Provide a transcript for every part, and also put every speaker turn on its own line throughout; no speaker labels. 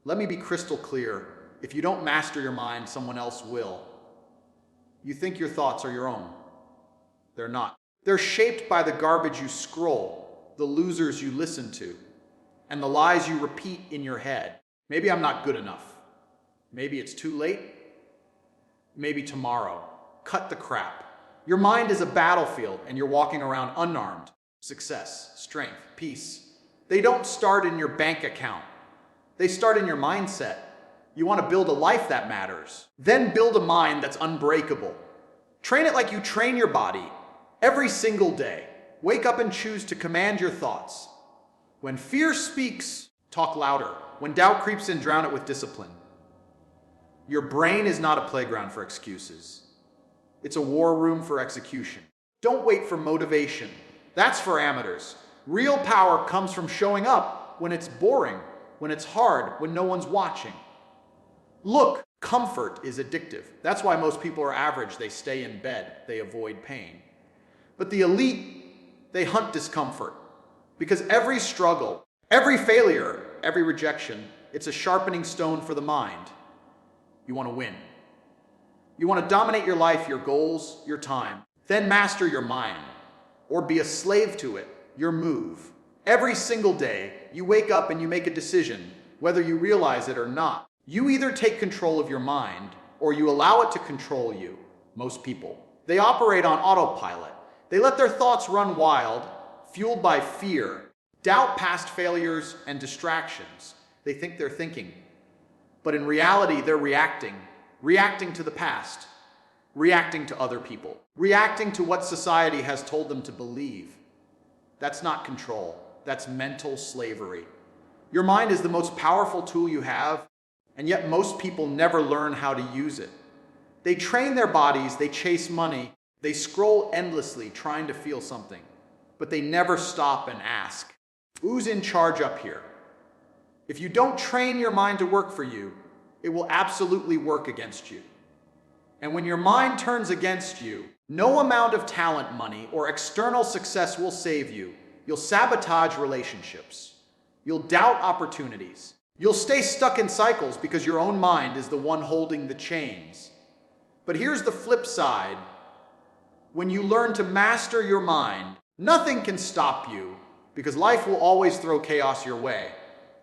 Let me be crystal clear. If you don't master your mind, someone else will. You think your thoughts are your own. They're not. They're shaped by the garbage you scroll, the losers you listen to, and the lies you repeat in your head. Maybe I'm not good enough. Maybe it's too late. Maybe tomorrow. Cut the crap. Your mind is a battlefield and you're walking around unarmed. Success, strength, peace. They don't start in your bank account. They start in your mindset. You want to build a life that matters. Then build a mind that's unbreakable. Train it like you train your body. Every single day, wake up and choose to command your thoughts. When fear speaks, talk louder. When doubt creeps in, drown it with discipline. Your brain is not a playground for excuses. It's a war room for execution. Don't wait for motivation. That's for amateurs. Real power comes from showing up when it's boring, when it's hard, when no one's watching. Look, comfort is addictive. That's why most people are average. They stay in bed. They avoid pain. But the elite, they hunt discomfort. Because every struggle, every failure, every rejection, it's a sharpening stone for the mind. You want to win. You want to dominate your life, your goals, your time. Then master your mind. Or be a slave to it, your move. Every single day, you wake up and you make a decision, whether you realize it or not. You either take control of your mind, or you allow it to control you. Most people. They operate on autopilot. They let their thoughts run wild, fueled by fear, doubt, past failures, and distractions. They think they're thinking. But in reality, they're reacting. Reacting to the past. Reacting to other people. Reacting to what society has told them to believe. That's not control. That's mental slavery. Your mind is the most powerful tool you have, and yet most people never learn how to use it. They train their bodies, they chase money, they scroll endlessly trying to feel something, but they never stop and ask, who's in charge up here? If you don't train your mind to work for you, it will absolutely work against you. And when your mind turns against you, no amount of talent, money, or external success will save you. You'll sabotage relationships. You'll doubt opportunities. You'll stay stuck in cycles because your own mind is the one holding the chains. But here's the flip side. When you learn to master your mind, nothing can stop you because life will always throw chaos your way.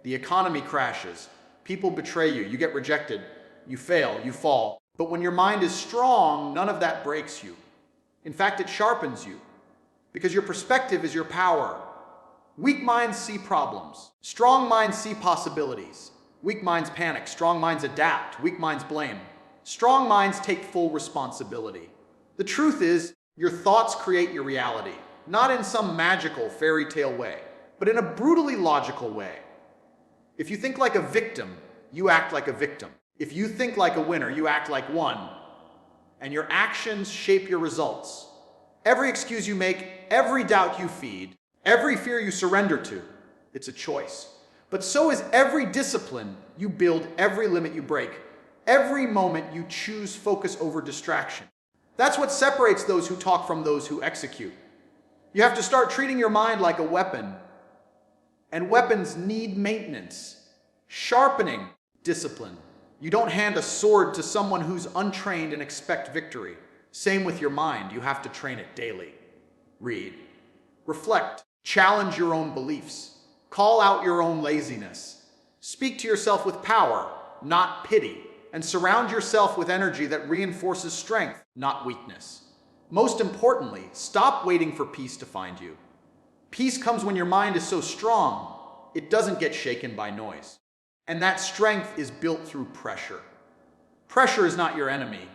The economy crashes. People betray you. You get rejected. You fail. You fall. But when your mind is strong, none of that breaks you. In fact, it sharpens you because your perspective is your power. Weak minds see problems. Strong minds see possibilities. Weak minds panic. Strong minds adapt. Weak minds blame. Strong minds take full responsibility. The truth is, your thoughts create your reality, not in some magical fairy tale way, but in a brutally logical way. If you think like a victim, you act like a victim. If you think like a winner, you act like one. And your actions shape your results. Every excuse you make, every doubt you feed, every fear you surrender to, it's a choice. But so is every discipline you build, every limit you break, every moment you choose focus over distraction. That's what separates those who talk from those who execute. You have to start treating your mind like a weapon. And weapons need maintenance, sharpening, discipline. You don't hand a sword to someone who's untrained and expect victory. Same with your mind. You have to train it daily. Read, reflect, challenge your own beliefs, call out your own laziness, speak to yourself with power, not pity, and surround yourself with energy that reinforces strength, not weakness. Most importantly, stop waiting for peace to find you. Peace comes when your mind is so strong, it doesn't get shaken by noise. And that strength is built through pressure. Pressure is not your enemy,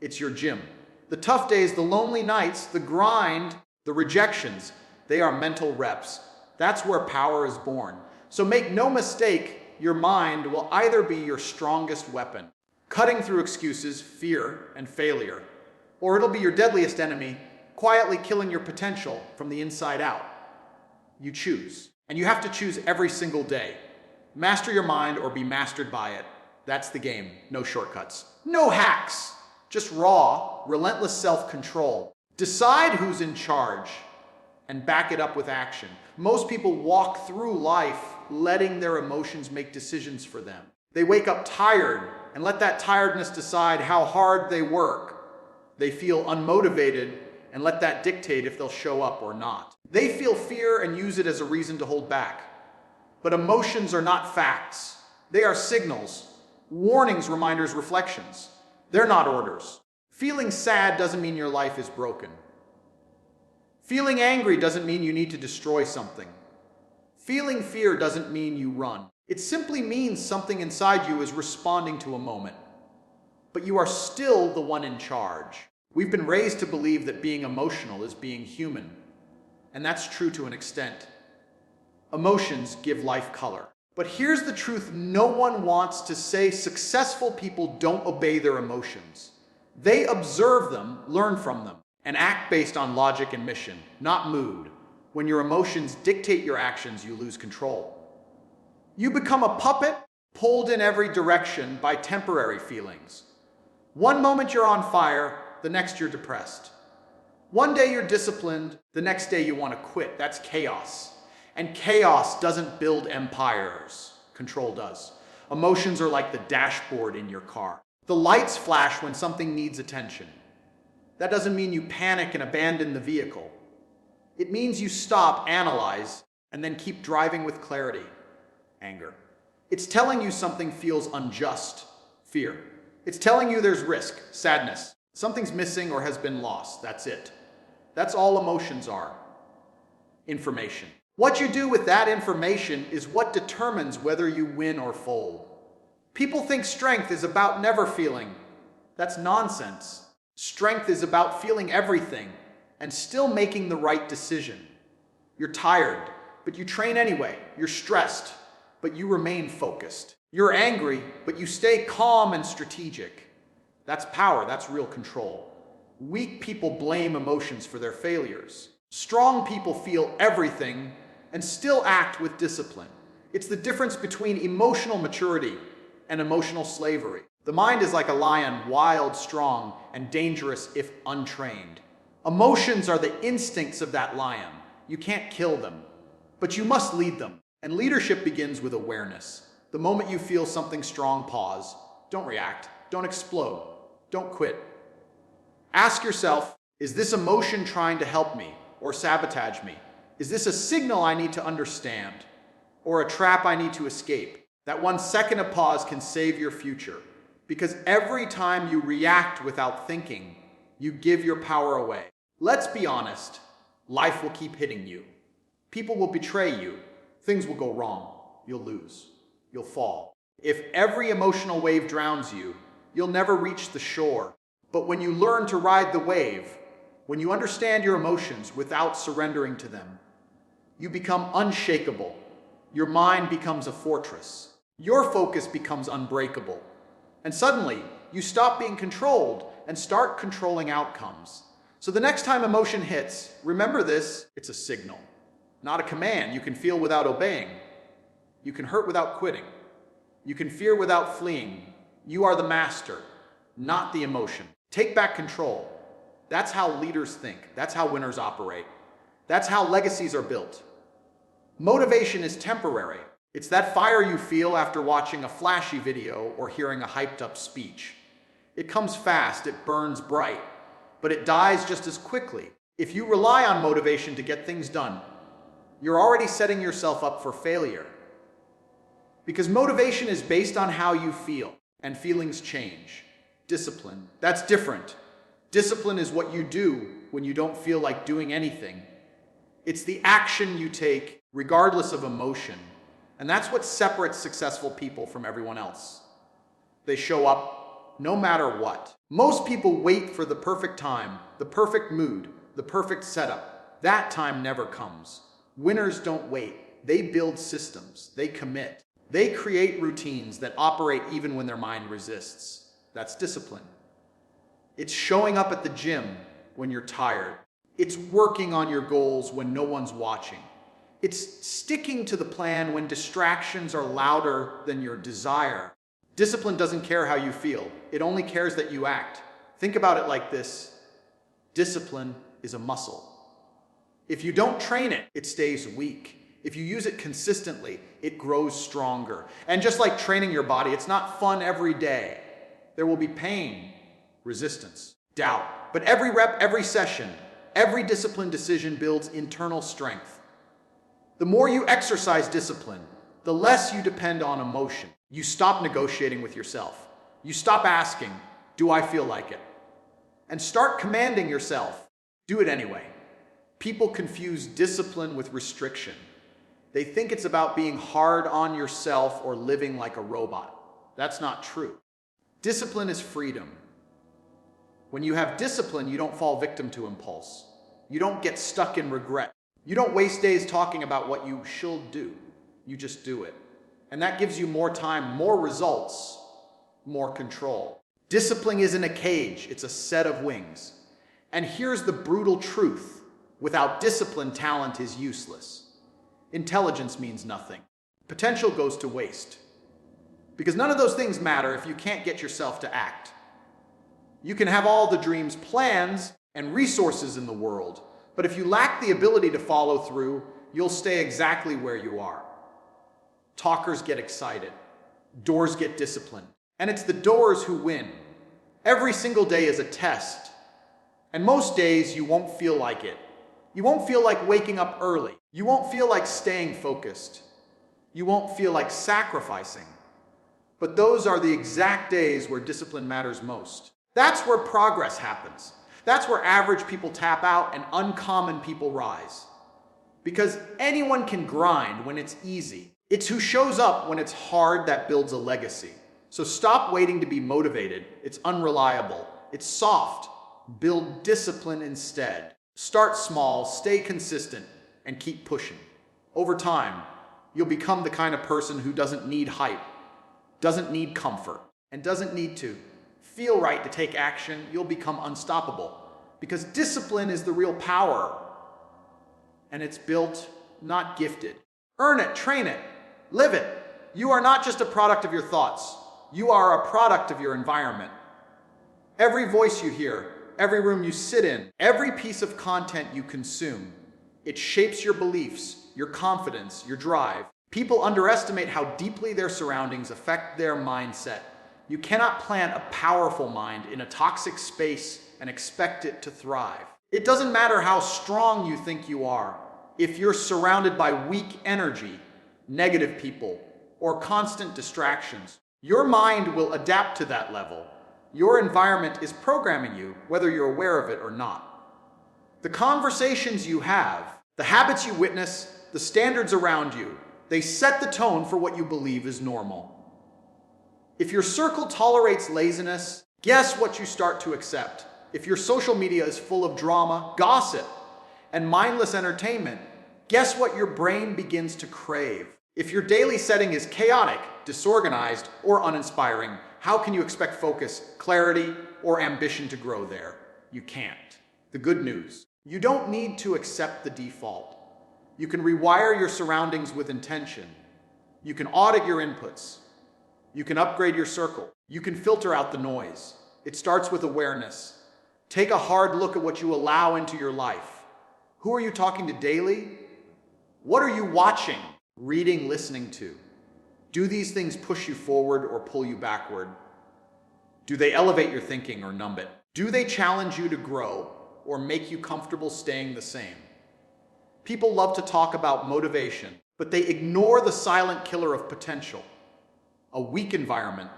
it's your gym. The tough days, the lonely nights, the grind, the rejections, they are mental reps. That's where power is born. So make no mistake, your mind will either be your strongest weapon, cutting through excuses, fear, and failure, or it'll be your deadliest enemy, quietly killing your potential from the inside out. You choose. And you have to choose every single day. Master your mind or be mastered by it. That's the game. No shortcuts. No hacks. Just raw, relentless self-control. Decide who's in charge and back it up with action. Most people walk through life letting their emotions make decisions for them. They wake up tired and let that tiredness decide how hard they work. They feel unmotivated and let that dictate if they'll show up or not. They feel fear and use it as a reason to hold back. But emotions are not facts. They are signals, warnings, reminders, reflections. They're not orders. Feeling sad doesn't mean your life is broken. Feeling angry doesn't mean you need to destroy something. Feeling fear doesn't mean you run. It simply means something inside you is responding to a moment. But you are still the one in charge. We've been raised to believe that being emotional is being human. And that's true to an extent. Emotions give life color. But here's the truth no one wants to say: successful people don't obey their emotions. They observe them, learn from them, and act based on logic and mission, not mood. When your emotions dictate your actions, you lose control. You become a puppet, pulled in every direction by temporary feelings. One moment you're on fire, the next you're depressed. One day you're disciplined, the next day you want to quit. That's chaos. And chaos doesn't build empires. Control does. Emotions are like the dashboard in your car. The lights flash when something needs attention. That doesn't mean you panic and abandon the vehicle. It means you stop, analyze, and then keep driving with clarity. Anger. It's telling you something feels unjust. Fear. It's telling you there's risk. Sadness. Something's missing or has been lost. That's it. That's all emotions are. Information. What you do with that information is what determines whether you win or fold. People think strength is about never feeling. That's nonsense. Strength is about feeling everything and still making the right decision. You're tired, but you train anyway. You're stressed, but you remain focused. You're angry, but you stay calm and strategic. That's power. That's real control. Weak people blame emotions for their failures. Strong people feel everything and still act with discipline. It's the difference between emotional maturity and emotional slavery. The mind is like a lion, wild, strong, and dangerous if untrained. Emotions are the instincts of that lion. You can't kill them, but you must lead them. And leadership begins with awareness. The moment you feel something strong, pause. Don't react. Don't explode. Don't quit. Ask yourself, is this emotion trying to help me or sabotage me? Is this a signal I need to understand or a trap I need to escape? That 1 second of pause can save your future, because every time you react without thinking, you give your power away. Let's be honest, life will keep hitting you. People will betray you. Things will go wrong. You'll lose. You'll fall. If every emotional wave drowns you, you'll never reach the shore. But when you learn to ride the wave, when you understand your emotions without surrendering to them, you become unshakable. Your mind becomes a fortress. Your focus becomes unbreakable. And suddenly, you stop being controlled and start controlling outcomes. So the next time emotion hits, remember this: it's a signal, not a command. You can feel without obeying. You can hurt without quitting. You can fear without fleeing. You are the master, not the emotion. Take back control. That's how leaders think. That's how winners operate. That's how legacies are built. Motivation is temporary. It's that fire you feel after watching a flashy video or hearing a hyped-up speech. It comes fast, it burns bright, but it dies just as quickly. If you rely on motivation to get things done, you're already setting yourself up for failure. Because motivation is based on how you feel, and feelings change. Discipline, that's different. Discipline is what you do when you don't feel like doing anything. It's the action you take, regardless of emotion. And that's what separates successful people from everyone else. They show up no matter what. Most people wait for the perfect time, the perfect mood, the perfect setup. That time never comes. Winners don't wait. They build systems. They commit. They create routines that operate even when their mind resists. That's discipline. It's showing up at the gym when you're tired. It's working on your goals when no one's watching. It's sticking to the plan when distractions are louder than your desire. Discipline doesn't care how you feel. It only cares that you act. Think about it like this. Discipline is a muscle. If you don't train it, it stays weak. If you use it consistently, it grows stronger. And just like training your body, it's not fun every day. There will be pain, resistance, doubt. But every rep, every session, every disciplined decision builds internal strength. The more you exercise discipline, the less you depend on emotion. You stop negotiating with yourself. You stop asking, do I feel like it? And start commanding yourself. Do it anyway. People confuse discipline with restriction. They think it's about being hard on yourself or living like a robot. That's not true. Discipline is freedom. When you have discipline, you don't fall victim to impulse. You don't get stuck in regret. You don't waste days talking about what you should do. You just do it. And that gives you more time, more results, more control. Discipline isn't a cage, it's a set of wings. And here's the brutal truth. Without discipline, talent is useless. Intelligence means nothing. Potential goes to waste. Because none of those things matter if you can't get yourself to act. You can have all the dreams, plans, and resources in the world, but if you lack the ability to follow through, you'll stay exactly where you are. Talkers get excited. Doers get disciplined. And it's the doers who win. Every single day is a test. And most days you won't feel like it. You won't feel like waking up early. You won't feel like staying focused. You won't feel like sacrificing. But those are the exact days where discipline matters most. That's where progress happens. That's where average people tap out and uncommon people rise. Because anyone can grind when it's easy. It's who shows up when it's hard that builds a legacy. So stop waiting to be motivated. It's unreliable. It's soft. Build discipline instead. Start small, stay consistent, and keep pushing. Over time, you'll become the kind of person who doesn't need hype, doesn't need comfort, and doesn't need to feel right to take action. You'll become unstoppable. Because discipline is the real power. And it's built, not gifted. Earn it, train it, live it. You are not just a product of your thoughts. You are a product of your environment. Every voice you hear, every room you sit in, every piece of content you consume, it shapes your beliefs, your confidence, your drive. People underestimate how deeply their surroundings affect their mindset. You cannot plant a powerful mind in a toxic space and expect it to thrive. It doesn't matter how strong you think you are. If you're surrounded by weak energy, negative people, or constant distractions, your mind will adapt to that level. Your environment is programming you, whether you're aware of it or not. The conversations you have, the habits you witness, the standards around you, they set the tone for what you believe is normal. If your circle tolerates laziness, guess what you start to accept? If your social media is full of drama, gossip, and mindless entertainment, guess what your brain begins to crave? If your daily setting is chaotic, disorganized, or uninspiring, how can you expect focus, clarity, or ambition to grow there? You can't. The good news: you don't need to accept the default. You can rewire your surroundings with intention. You can audit your inputs. You can upgrade your circle. You can filter out the noise. It starts with awareness. Take a hard look at what you allow into your life. Who are you talking to daily? What are you watching, reading, listening to? Do these things push you forward or pull you backward? Do they elevate your thinking or numb it? Do they challenge you to grow or make you comfortable staying the same? People love to talk about motivation, but they ignore the silent killer of potential. A weak environment.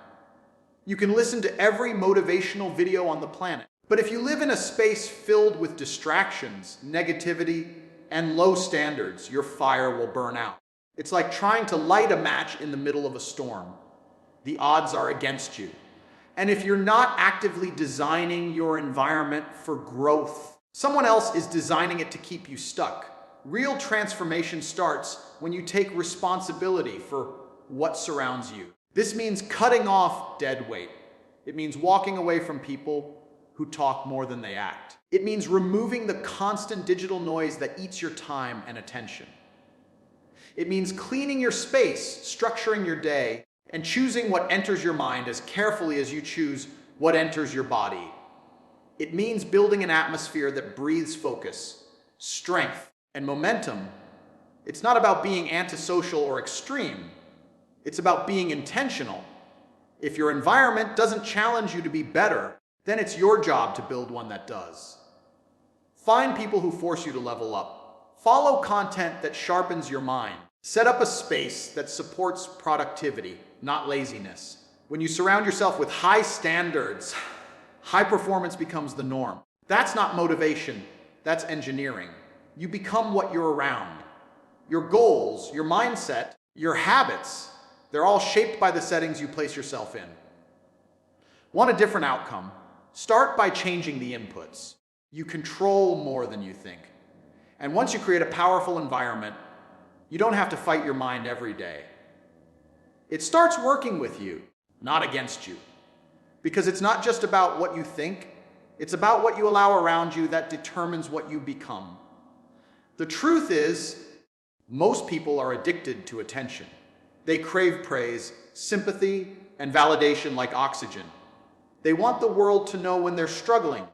You can listen to every motivational video on the planet, but if you live in a space filled with distractions, negativity, and low standards, your fire will burn out. It's like trying to light a match in the middle of a storm. The odds are against you. And if you're not actively designing your environment for growth, someone else is designing it to keep you stuck. Real transformation starts when you take responsibility for what surrounds you. This means cutting off dead weight. It means walking away from people who talk more than they act. It means removing the constant digital noise that eats your time and attention. It means cleaning your space, structuring your day, and choosing what enters your mind as carefully as you choose what enters your body. It means building an atmosphere that breathes focus, strength, and momentum It's not about being antisocial or extreme. It's about being intentional. If your environment doesn't challenge you to be better, then it's your job to build one that does. Find people who force you to level up. Follow content that sharpens your mind. Set up a space that supports productivity, not laziness. When you surround yourself with high standards, high performance becomes the norm. That's not motivation, that's engineering. You become what you're around. Your goals, your mindset, your habits, they're all shaped by the settings you place yourself in. Want a different outcome? Start by changing the inputs. You control more than you think. And once you create a powerful environment, you don't have to fight your mind every day. It starts working with you, not against you. Because it's not just about what you think, it's about what you allow around you that determines what you become. The truth is, most people are addicted to attention. They crave praise, sympathy, and validation like oxygen. They want the world to know when they're struggling,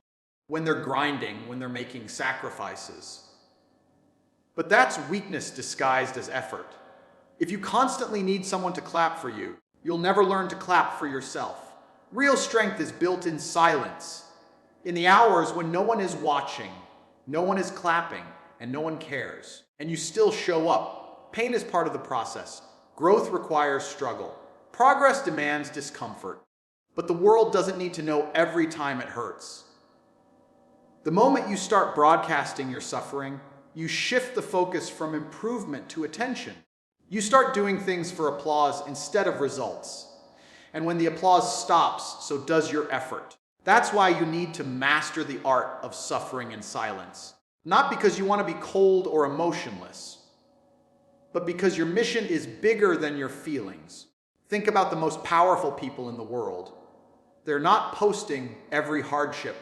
when they're grinding, when they're making sacrifices. But that's weakness disguised as effort. If you constantly need someone to clap for you, you'll never learn to clap for yourself. Real strength is built in silence. In the hours when no one is watching, no one is clapping, and no one cares, and you still show up. Pain is part of the process. Growth requires struggle. Progress demands discomfort. But the world doesn't need to know every time it hurts. The moment you start broadcasting your suffering, you shift the focus from improvement to attention. You start doing things for applause instead of results. And when the applause stops, so does your effort. That's why you need to master the art of suffering in silence. Not because you want to be cold or emotionless, but because your mission is bigger than your feelings. Think about the most powerful people in the world. They're not posting every hardship.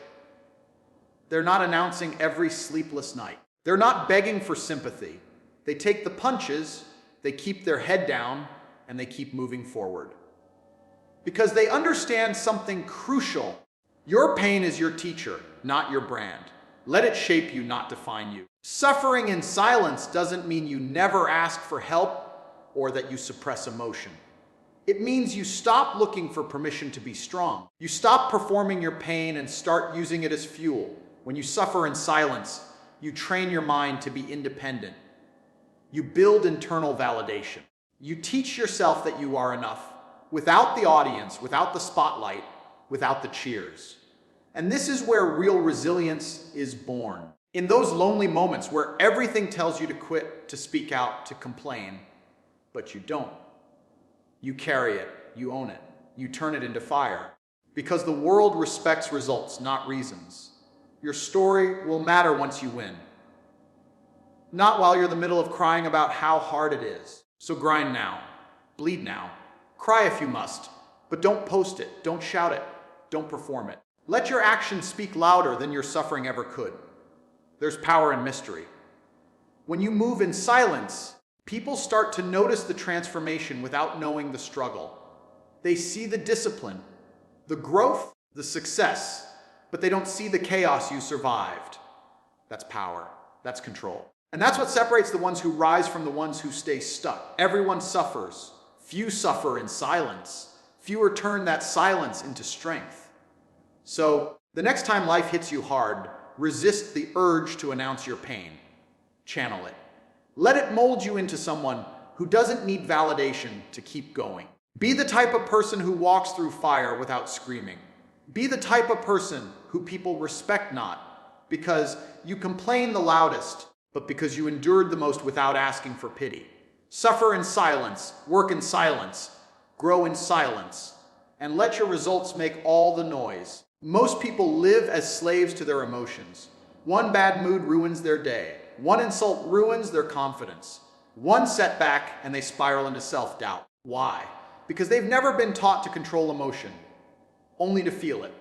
They're not announcing every sleepless night. They're not begging for sympathy. They take the punches, they keep their head down, and they keep moving forward. Because they understand something crucial. Your pain is your teacher, not your brand. Let it shape you, not define you. Suffering in silence doesn't mean you never ask for help or that you suppress emotion. It means you stop looking for permission to be strong. You stop performing your pain and start using it as fuel. When you suffer in silence, you train your mind to be independent. You build internal validation. You teach yourself that you are enough, without the audience, without the spotlight, without the cheers. And this is where real resilience is born. In those lonely moments where everything tells you to quit, to speak out, to complain, but you don't. You carry it, you own it, you turn it into fire. Because the world respects results, not reasons. Your story will matter once you win. Not while you're in the middle of crying about how hard it is. So grind now, bleed now, cry if you must, but don't post it, don't shout it, don't perform it. Let your actions speak louder than your suffering ever could. There's power in mystery. When you move in silence, people start to notice the transformation without knowing the struggle. They see the discipline, the growth, the success, but they don't see the chaos you survived. That's power. That's control. And that's what separates the ones who rise from the ones who stay stuck. Everyone suffers. Few suffer in silence. Fewer turn that silence into strength. So, the next time life hits you hard, resist the urge to announce your pain. Channel it. Let it mold you into someone who doesn't need validation to keep going. Be the type of person who walks through fire without screaming. Be the type of person who people respect not because you complain the loudest, but because you endured the most without asking for pity. Suffer in silence, work in silence, grow in silence, and let your results make all the noise. Most people live as slaves to their emotions. One bad mood ruins their day. One insult ruins their confidence. One setback and they spiral into self-doubt. Why? Because they've never been taught to control emotion, only to feel it.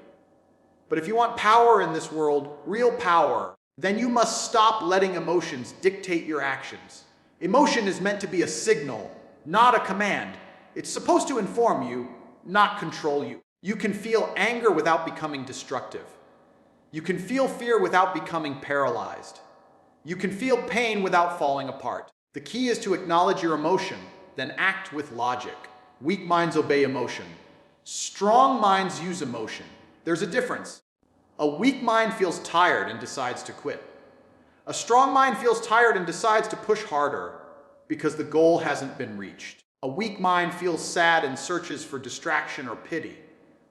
But if you want power in this world, real power, then you must stop letting emotions dictate your actions. Emotion is meant to be a signal, not a command. It's supposed to inform you, not control you. You can feel anger without becoming destructive. You can feel fear without becoming paralyzed. You can feel pain without falling apart. The key is to acknowledge your emotion, then act with logic. Weak minds obey emotion. Strong minds use emotion. There's a difference. A weak mind feels tired and decides to quit. A strong mind feels tired and decides to push harder because the goal hasn't been reached. A weak mind feels sad and searches for distraction or pity.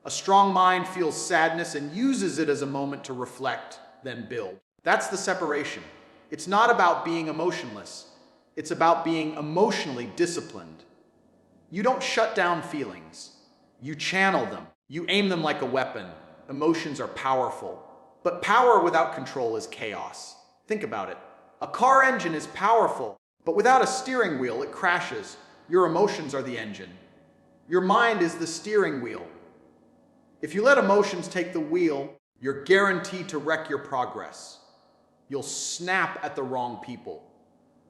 A strong mind feels sadness and uses it as a moment to reflect, then build. That's the separation. It's not about being emotionless. It's about being emotionally disciplined. You don't shut down feelings. You channel them. You aim them like a weapon. Emotions are powerful. But power without control is chaos. Think about it. A car engine is powerful, but without a steering wheel, it crashes. Your emotions are the engine. Your mind is the steering wheel. If you let emotions take the wheel, you're guaranteed to wreck your progress. You'll snap at the wrong people.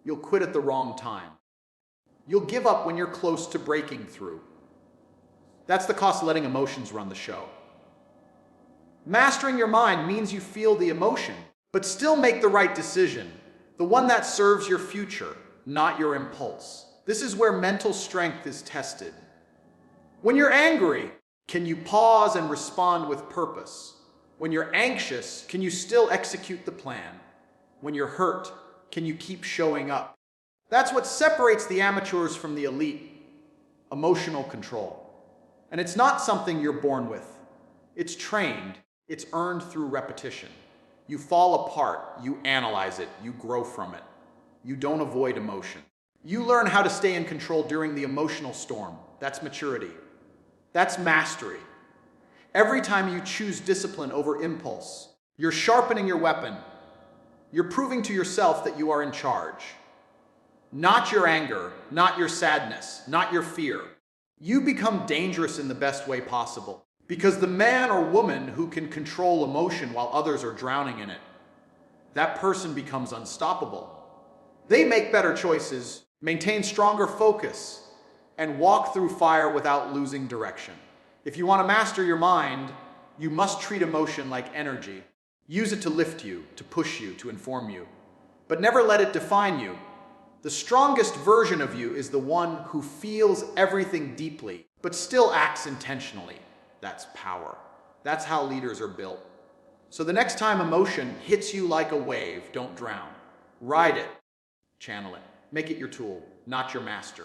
You'll quit at the wrong time. You'll give up when you're close to breaking through. That's the cost of letting emotions run the show. Mastering your mind means you feel the emotion, but still make the right decision, the one that serves your future, not your impulse. This is where mental strength is tested. When you're angry, can you pause and respond with purpose? When you're anxious, can you still execute the plan? When you're hurt, can you keep showing up? That's what separates the amateurs from the elite: emotional control. And it's not something you're born with. It's trained. It's earned through repetition. You fall apart, you analyze it, you grow from it. You don't avoid emotion. You learn how to stay in control during the emotional storm. That's maturity. That's mastery. Every time you choose discipline over impulse, you're sharpening your weapon. You're proving to yourself that you are in charge. Not your anger, not your sadness, not your fear. You become dangerous in the best way possible. Because the man or woman who can control emotion while others are drowning in it, that person becomes unstoppable. They make better choices, maintain stronger focus, and walk through fire without losing direction. If you want to master your mind, you must treat emotion like energy. Use it to lift you, to push you, to inform you. But never let it define you. The strongest version of you is the one who feels everything deeply, but still acts intentionally. That's power. That's how leaders are built. So the next time emotion hits you like a wave, don't drown. Ride it. Channel it. Make it your tool, not your master.